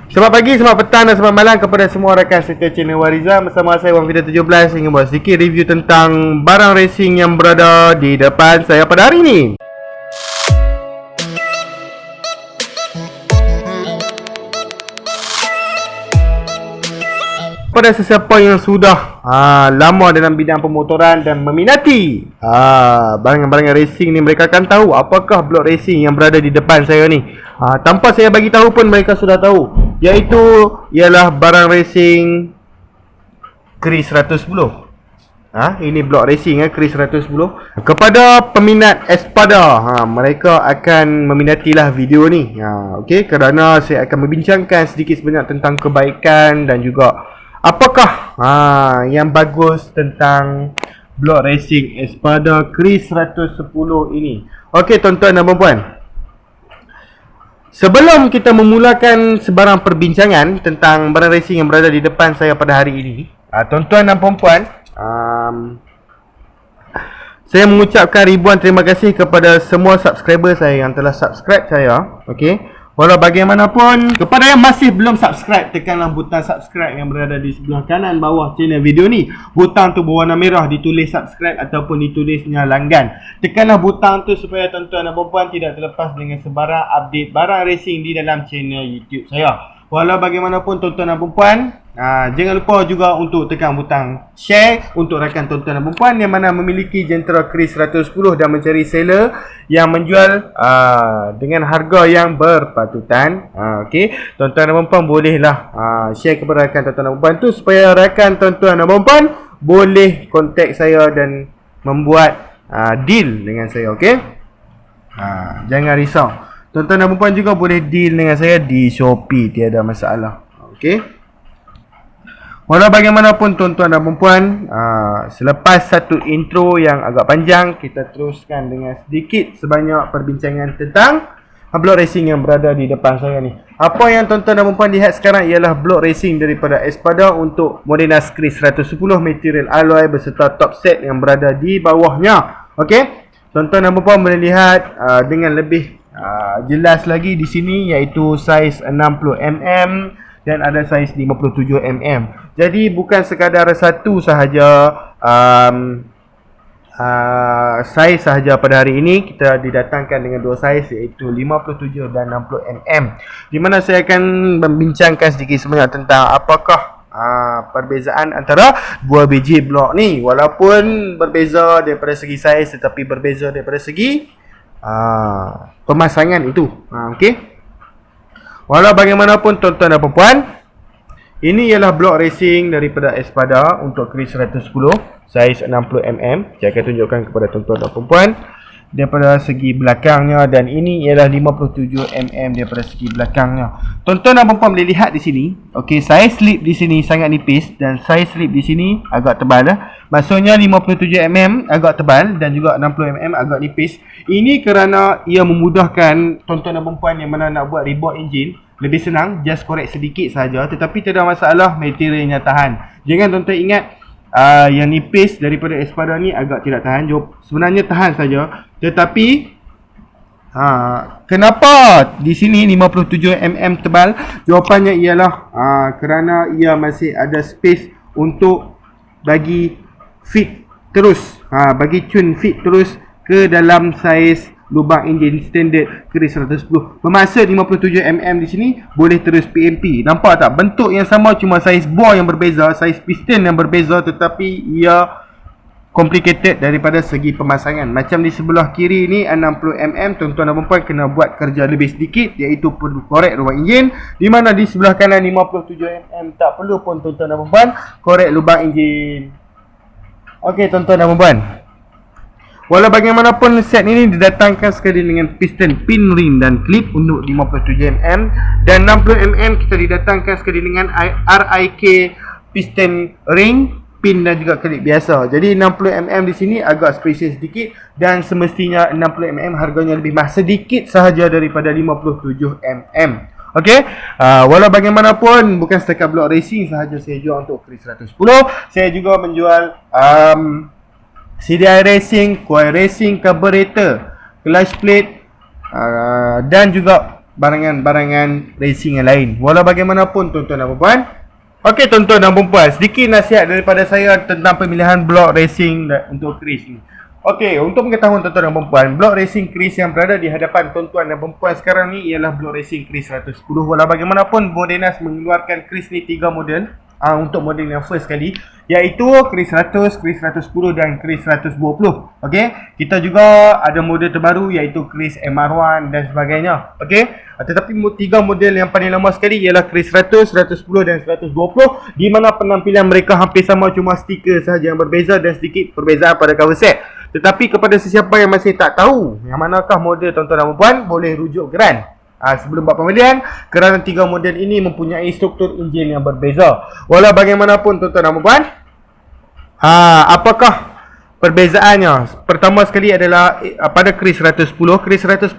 Selamat pagi, selamat petang dan selamat malam kepada semua rakan serta channel Wariza. Bersama saya Wan Vida 17 ingin buat sedikit review tentang barang racing yang berada di depan saya pada hari ini. Pada sesiapa yang sudah lama dalam bidang pemotoran dan meminati barang-barang racing ni, mereka akan tahu apakah blok racing yang berada di depan saya ni. Tanpa saya bagi tahu pun mereka sudah tahu, iaitu ialah barang racing Chris 110. Ini blok racing Chris 110. Kepada peminat Espada, mereka akan meminatilah video ni. Okey, kerana saya akan membincangkan sedikit sebanyak tentang kebaikan dan juga apakah yang bagus tentang blok racing Espada Chris 110 ini. Okey tuan-tuan dan puan-puan, sebelum kita memulakan sebarang perbincangan tentang barang racing yang berada di depan saya pada hari ini, tuan-tuan dan puan-puan, saya mengucapkan ribuan terima kasih kepada semua subscriber saya yang telah subscribe saya. Okey, walau bagaimanapun, kepada yang masih belum subscribe, tekanlah butang subscribe yang berada di sebelah kanan bawah channel video ni. Butang tu berwarna merah, ditulis subscribe ataupun ditulisnya langgan. Tekanlah butang tu supaya tuan-tuan dan puan-puan tidak terlepas dengan sebarang update barang racing di dalam channel YouTube saya. Walau bagaimanapun tuan-tuan dan puan-puan, jangan lupa juga untuk tekan butang share untuk rakan tuan-tuan dan puan-puan yang mana memiliki Gentra Chris 110 dan mencari seller yang menjual dengan harga yang berpatutan. Okey, tuan-tuan dan puan-puan bolehlah share kepada rakan tuan-tuan dan puan-puan tu supaya rakan tuan-tuan dan puan-puan boleh kontak saya dan membuat deal dengan saya. Okey, jangan risau. Tuan-tuan dan puan-puan juga boleh deal dengan saya di Shopee, tiada masalah. Okey, walau bagaimanapun tuan-tuan dan puan-puan, selepas satu intro yang agak panjang, kita teruskan dengan sedikit sebanyak perbincangan tentang blok racing yang berada di depan saya ni. Apa yang tuan-tuan dan puan-puan lihat sekarang ialah blok racing daripada Espada untuk Modenas Chris 110 material alloy beserta top set yang berada di bawahnya. Okey, tuan-tuan dan puan-puan boleh lihat dengan lebih jelas lagi di sini, iaitu saiz 60mm dan ada saiz 57mm. Jadi bukan sekadar satu sahaja saiz sahaja pada hari ini, kita didatangkan dengan dua saiz, iaitu 57 dan 60mm. Di mana saya akan membincangkan sedikit sebanyak tentang apakah perbezaan antara dua biji blok ni. Walaupun berbeza daripada segi saiz, tetapi berbeza daripada segi pemasangan itu. Okey, walau bagaimanapun tuan-tuan dan puan-puan, ini ialah blok racing daripada Espada untuk Chris 110 saiz 60mm. Saya akan tunjukkan kepada tuan-tuan dan puan-puan daripada segi belakangnya, dan ini ialah 57mm daripada segi belakangnya. Tuan-tuan dan puan-puan boleh lihat di sini. Okey, saiz slip di sini sangat nipis dan saiz slip di sini agak tebal. Maksudnya 57mm agak tebal dan juga 60mm agak nipis. Ini kerana ia memudahkan tuan-tuan dan puan-puan yang mana nak buat rebuild enjin lebih senang, just korek sedikit saja, tetapi tidak masalah, materialnya tahan. Jangan tuan-tuan ingat yang nipis daripada Espada ni agak tidak tahan. Sebenarnya tahan saja, tetapi kenapa di sini 57mm tebal? Jawapannya ialah kerana ia masih ada space untuk bagi fit terus, bagi tune fit terus ke dalam saiz lubang enjin standard Chris 110. Bermasa 57mm di sini boleh terus PMP. Nampak tak? Bentuk yang sama, cuma saiz bore yang berbeza, saiz piston yang berbeza, tetapi ia complicated daripada segi pemasangan. Macam di sebelah kiri ni 60mm, tuan-tuan dan puan-puan kena buat kerja lebih sedikit, iaitu perlu korek lubang enjin. Di mana di sebelah kanan 57mm tak perlu pun tuan-tuan dan puan-puan korek lubang enjin. Okey tuan-tuan dan puan-puan, walau bagaimanapun set ini didatangkan sekali dengan piston, pin ring dan klip untuk 57mm, dan 60mm kita didatangkan sekali dengan RIK piston ring, pin dan juga klip biasa. Jadi 60mm di sini agak spesial sedikit, dan semestinya 60mm harganya lebih mahal sedikit sahaja daripada 57mm. Okey, walau bagaimanapun bukan setakat blok racing sahaja saya jual untuk Chris 110. Saya juga menjual CDI Racing, Coil Racing, Carburetor, Clutch Plate dan juga barangan-barangan racing yang lain. Walau bagaimanapun tuan-tuan dan puan. Okey tuan-tuan dan puan, sedikit nasihat daripada saya tentang pemilihan blok racing untuk Chris ni. Okey, untuk pengetahuan tuan-tuan dan puan, blok racing Chris yang berada di hadapan tuan-tuan dan puan sekarang ni ialah blok racing Chris 110. Walau bagaimanapun Modenas mengeluarkan Chris ni 3 model. Untuk model yang first kali, iaitu Chris 100, Chris 110 dan Chris 120. Okey, kita juga ada model terbaru iaitu Chris MR1 dan sebagainya. Okey, tetapi 3 model yang paling lama sekali ialah Chris 100, 110 dan 120, di mana penampilan mereka hampir sama, cuma stiker sahaja yang berbeza dan sedikit perbezaan pada cover set. Tetapi kepada sesiapa yang masih tak tahu yang manakah model tuan-tuan dan puan, boleh rujuk geran sebelum buat pembelian, kerana 3 model ini mempunyai struktur enjin yang berbeza. Walau bagaimanapun tuan-tuan dan puan, apakah perbezaannya? Pertama sekali adalah pada Chris 110. Chris 110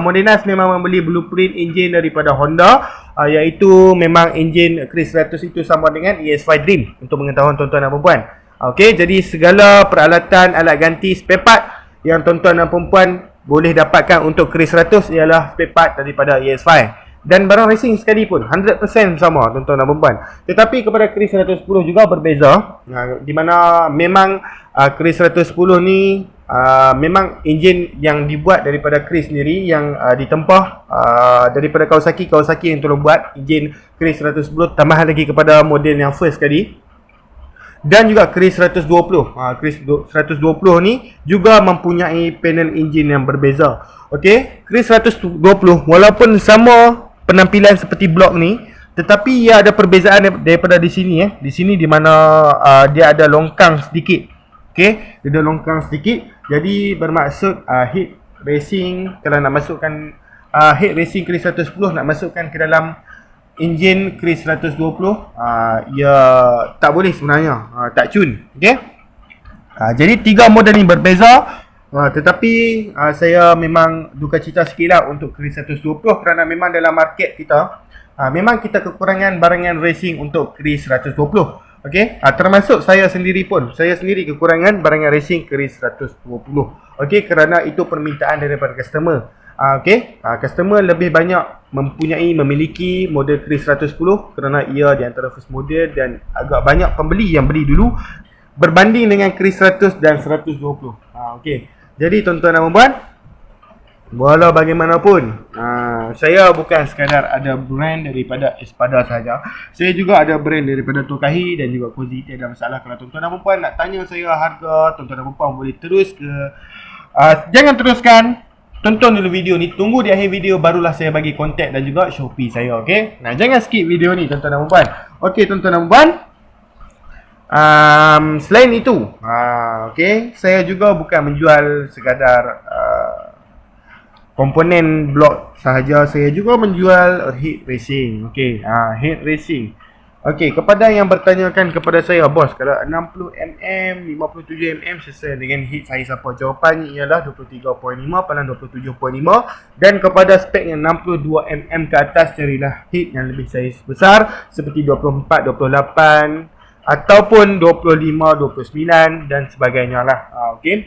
Modenas memang membeli blueprint enjin daripada Honda, iaitu memang enjin Chris 100 itu sama dengan ES5 Dream, untuk pengetahuan tuan-tuan dan puan. Okey, jadi segala peralatan, alat ganti, spare part yang tuan-tuan dan puan boleh dapatkan untuk Chris 100 ialah spare part daripada ES5. Dan barang racing sekalipun 100% sama tuan-tuan dan puan. Tetapi kepada Chris 110 juga berbeza, di mana memang Chris 110 ni memang enjin yang dibuat daripada Chris sendiri, yang ditempah daripada Kawasaki yang tolong buat enjin Chris 110, tambahan lagi kepada model yang first kali. Dan juga Chris 120. Chris 120 ni juga mempunyai panel enjin yang berbeza. Okey, Chris 120 walaupun sama penampilan seperti blok ni, tetapi ia ada perbezaan daripada di sini Di sini di mana dia ada longkang sedikit. Okey, dia ada longkang sedikit. Jadi bermaksud heat racing, kalau nak masukkan heat racing Chris 110 nak masukkan ke dalam enjin Chris 120, ia tak boleh sebenarnya, tak cun. Okey. Jadi 3 model ni berbeza, tetapi saya memang duka cita sikitlah untuk Chris 120, kerana memang dalam market kita memang kita kekurangan barangan racing untuk Chris 120. Okey, termasuk saya sendiri kekurangan barangan racing Chris 120. Okey, kerana itu permintaan daripada customer. Customer lebih banyak memiliki model Chris 110 kerana ia di antara first model, dan agak banyak pembeli yang beli dulu berbanding dengan Chris 100 dan 120. Okey. Jadi tuan-tuan dan puan, walau bagaimanapun, saya bukan sekadar ada brand daripada Espada sahaja. Saya juga ada brand daripada Tokahi dan juga Cozy. Tiada masalah. Kalau tuan-tuan dan puan nak tanya saya harga, tuan-tuan dan puan boleh terus ke jangan teruskan, tonton dulu video ni, tunggu di akhir video barulah saya bagi kontak dan juga Shopee saya. Okey. Nah, jangan skip video ni tuan-tuan dan puan. Okey tuan-tuan dan puan, selain itu, okey, saya juga bukan menjual sekadar komponen blok sahaja, saya juga menjual heat racing. Okey, heat racing. Okey, kepada yang bertanyakan kepada saya, bos, kalau 60mm, 57mm sesuai dengan heat saiz apa? Jawapannya ialah 23.5 palang 27.5, dan kepada spek yang 62mm ke atas, carilah heat yang lebih saiz besar seperti 24, 28 ataupun 25, 29 dan sebagainya lah. Okey.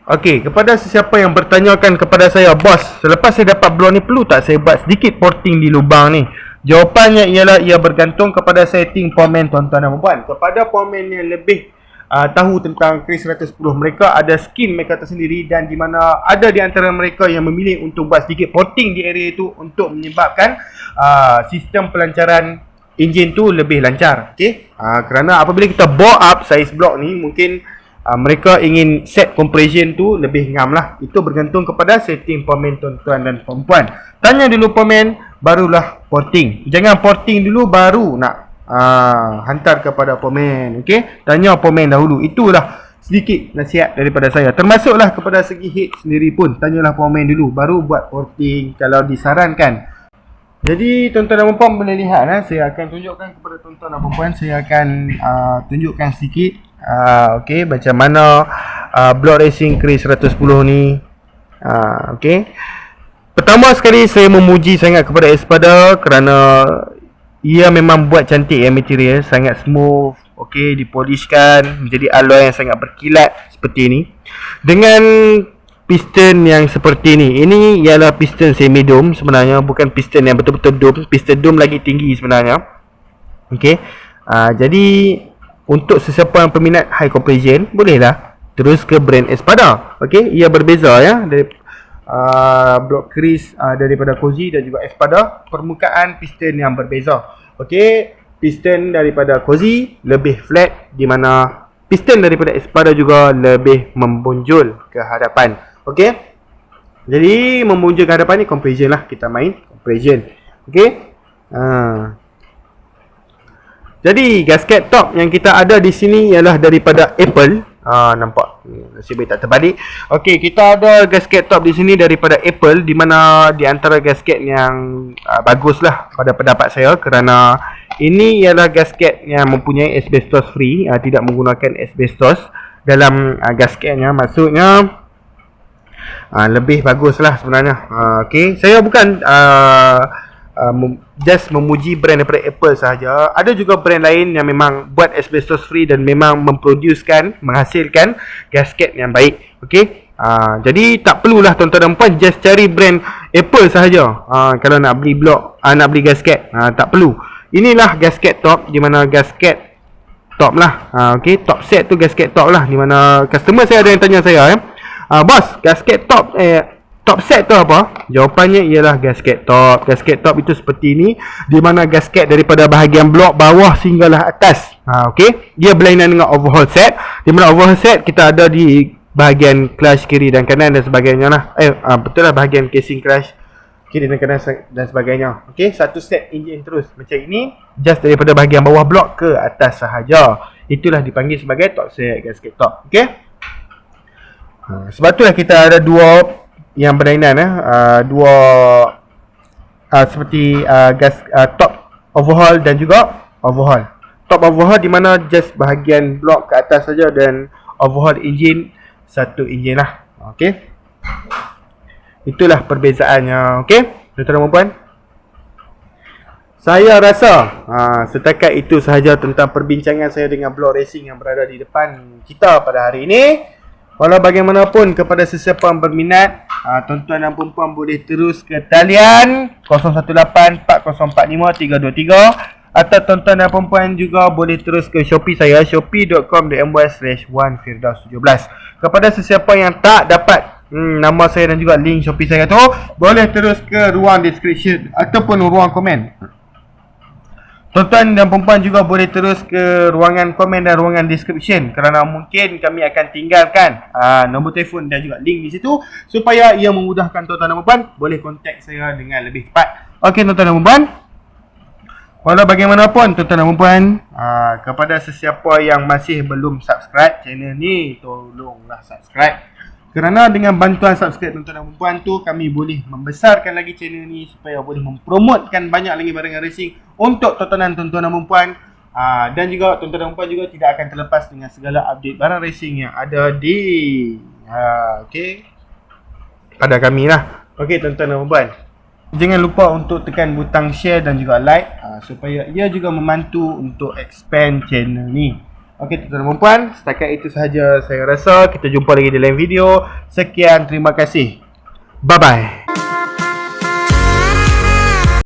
Okey, kepada sesiapa yang bertanyakan kepada saya, bos, selepas saya dapat blok ni perlu tak saya buat sedikit porting di lubang ni? Jawapannya ialah ia bergantung kepada setting pomen tuan-tuan dan puan. Kepada pomen yang lebih tahu tentang Chris 110, mereka ada skin mereka tersendiri, dan di mana ada di antara mereka yang memilih untuk buat sedikit porting di area itu untuk menyebabkan sistem pelancaran enjin tu lebih lancar. Okey, kerana apabila kita bore up saiz blok ni, mungkin mereka ingin set compression tu lebih ngam lah. Itu bergantung kepada setting pomen tuan-tuan dan puan. Tanya dulu pomen, barulah porting. Jangan porting dulu baru nak hantar kepada pomen. Okey, tanya pomen dahulu. Itulah sedikit nasihat daripada saya. Termasuklah kepada segi heat sendiri pun, tanyalah pomen dulu baru buat porting kalau disarankan. Jadi tuan-tuan dan puan boleh lihat, saya akan tunjukkan kepada tuan-tuan dan puan. Saya akan tunjukkan sedikit okey, macam mana blok racing Chris 110 ni. Okey, pertama sekali saya memuji sangat kepada Espada kerana ia memang buat cantik material, sangat smooth. Okey, dipolishkan menjadi alloy yang sangat berkilat seperti ini. Dengan piston yang seperti ni. Ini ialah piston semi dome sebenarnya, bukan piston yang betul-betul dome. Piston dome lagi tinggi sebenarnya. Okey. Jadi untuk sesiapa yang peminat high compression, bolehlah terus ke brand Espada. Okey, ia berbeza ya dari block crease daripada Cozy dan juga Espada. Permukaan piston yang berbeza. Okey, piston daripada Cozy lebih flat, di mana piston daripada Espada juga lebih membunjul ke hadapan. Okey. Jadi membunjul ke hadapan ni compression lah, kita main compression. Okey. Jadi gasket top yang kita ada di sini ialah daripada Apple. Nampak nasib baik tak terbalik. Okey, kita ada gasket top di sini daripada Apple, di mana di antara gasket yang baguslah pada pendapat saya, kerana ini ialah gasket yang mempunyai asbestos free, tidak menggunakan asbestos dalam gasketnya. Maksudnya lebih baguslah sebenarnya. Okey, saya bukan just memuji brand daripada Apple sahaja. Ada juga brand lain yang memang buat asbestos free dan memang menghasilkan gasket yang baik. Okey. Jadi tak perlulah tuan-tuan dan puan just cari brand Apple sahaja. Kalau nak beli blok, nak beli gasket, tak perlu. Inilah gasket top, di mana gasket top lah. Okey, top set tu gasket top lah, di mana customer saya ada yang tanya saya, bos, gasket top top set tu apa? Jawapannya ialah gasket top. Gasket top itu seperti ini, di mana gasket daripada bahagian blok bawah sehinggalah atas. Okey, dia berlainan dengan overhaul set, di mana overhaul set kita ada di bahagian clutch kiri dan kanan dan sebagainya lah. Betul lah, bahagian casing clutch kiri dan kanan dan sebagainya. Okey, satu set enjin terus macam ini, just daripada bahagian bawah blok ke atas sahaja. Itulah dipanggil sebagai top set gasket top. Okey. Sebab itulah kita ada dua yang berlainan, dua seperti gas top overhaul dan juga overhaul. Top overhaul di mana just bahagian blok ke atas saja, dan overhaul enjin satu enjin lah. Okey. Itulah perbezaannya. Okey, tuan-tuan dan puan. Saya rasa setakat itu sahaja tentang perbincangan saya dengan Block Racing yang berada di depan kita pada hari ini. Walau bagaimanapun, kepada sesiapa yang berminat, tuan-tuan dan puan-puan boleh terus ke talian 018-4045-323, atau tuan-tuan dan puan-puan juga boleh terus ke Shopee saya, shopee.com.my/1firdaus17. Kepada sesiapa yang tak dapat nama saya dan juga link Shopee saya tu, boleh terus ke ruang description ataupun ruang komen. Tuan-tuan dan perempuan juga boleh terus ke ruangan komen dan ruangan description, kerana mungkin kami akan tinggalkan nombor telefon dan juga link di situ, supaya ia memudahkan tuan-tuan dan perempuan boleh kontak saya dengan lebih cepat. Okey tuan-tuan dan perempuan, walau bagaimanapun tuan-tuan dan perempuan, kepada sesiapa yang masih belum subscribe channel ni, tolonglah subscribe. Kerana dengan bantuan subscribe tuan-tuan dan perempuan tu, kami boleh membesarkan lagi channel ni supaya boleh mempromotkan banyak lagi barangan racing untuk tuan-tuan dan perempuan. Dan juga tuan-tuan dan perempuan juga tidak akan terlepas dengan segala update barang racing yang ada di pada kami lah. Okey tuan-tuan dan perempuan, jangan lupa untuk tekan butang share dan juga like, supaya ia juga membantu untuk expand channel ni. Okey tuan-tuan dan puan, setakat itu sahaja saya rasa. Kita jumpa lagi di lain video. Sekian, terima kasih. Bye bye.